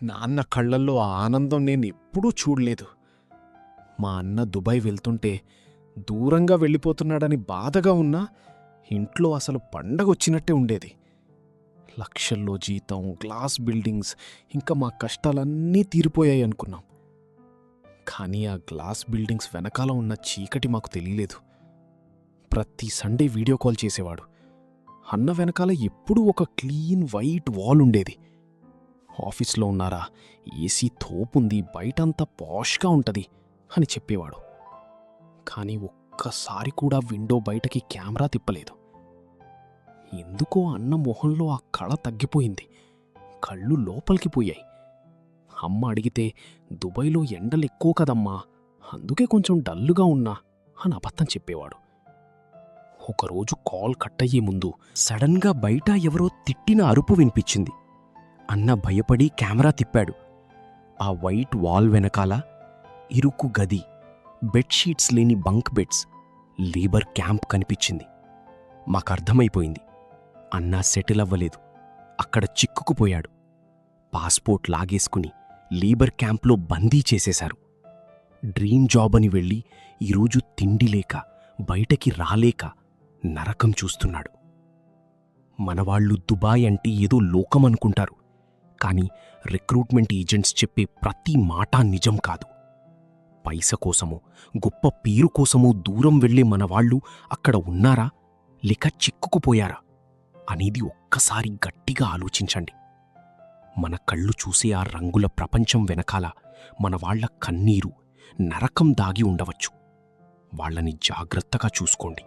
నాన్న కళ్ళల్లో ఆ ఆనందం నేనెప్పుడూ చూడలేదు. మా అన్న దుబాయ్ వెళ్తుంటే దూరంగా వెళ్ళిపోతున్నాడని బాధగా ఉన్నా ఇంట్లో అసలు పండగొచ్చినట్టే ఉండేది. లక్షల్లో జీతం, గ్లాస్ బిల్డింగ్స్, ఇంకా మా కష్టాలన్నీ తీరిపోయాయి అనుకున్నాం. కానీ ఆ గ్లాస్ బిల్డింగ్స్ వెనకాల ఉన్న చీకటి మాకు తెలియలేదు. ప్రతి సండే వీడియో కాల్ చేసేవాడు. అన్న వెనకాల ఎప్పుడూ ఒక క్లీన్ వైట్ వాల్ ఉండేది. ఆఫీస్లో ఉన్నారా, ఏసీ తోపుంది, బయటంతా పాష్గా ఉంటది అని చెప్పేవాడు. కానీ ఒక్కసారి కూడా విండో బయటకి కెమెరా తిప్పలేదు. ఎందుకో అన్న మొహంలో ఆ కళ తగ్గిపోయింది. కళ్ళు లోపలికి పోయాయి. అమ్మ అడిగితే దుబాయ్లో ఎండలెక్కువ కదమ్మా, అందుకే కొంచెం డల్లుగా ఉన్నా అని అబద్ధం చెప్పేవాడు. ఒకరోజు కాల్ కట్టయ్యే ముందు సడన్గా బయట ఎవరో తిట్టిన అరుపు వినిపించింది. అన్న భయపడి కెమెరా తిప్పాడు. ఆ వైట్ వాల్ వెనకాల ఇరుకు గది, బెడ్షీట్స్ లేని బంక్ బెడ్స్, లేబర్ క్యాంప్ కనిపించింది. మాకర్థమైపోయింది, అన్నా సెటిల్ అవ్వలేదు, అక్కడ చిక్కుకుపోయాడు. పాస్పోర్ట్ లాగేసుకుని లేబర్ క్యాంప్లో బందీ చేసేశారు. డ్రీమ్ జాబ్ అని వెళ్ళి ఈరోజు తిండి లేక, బయటకి రాలేక నరకం చూస్తున్నాడు. మనవాళ్లు దుబాయ్ అంటే ఏదో లోకమనుకుంటారు. కానీ రిక్రూట్మెంట్ ఏజెంట్స్ చెప్పే ప్రతి మాట నిజం కాదు. పైస కోసమో, గొప్ప పేరు కోసమో దూరం వెళ్లే మనవాళ్లు అక్కడ ఉన్నారా లేక చిక్కుకుపోయారా అనేది ఒక్కసారి గట్టిగా ఆలోచించండి. మన కళ్ళు చూసే ఆ రంగుల ప్రపంచం వెనకాల మనవాళ్ల కన్నీరు, నరకం దాగి ఉండవచ్చు. వాళ్లని జాగ్రత్తగా చూసుకోండి.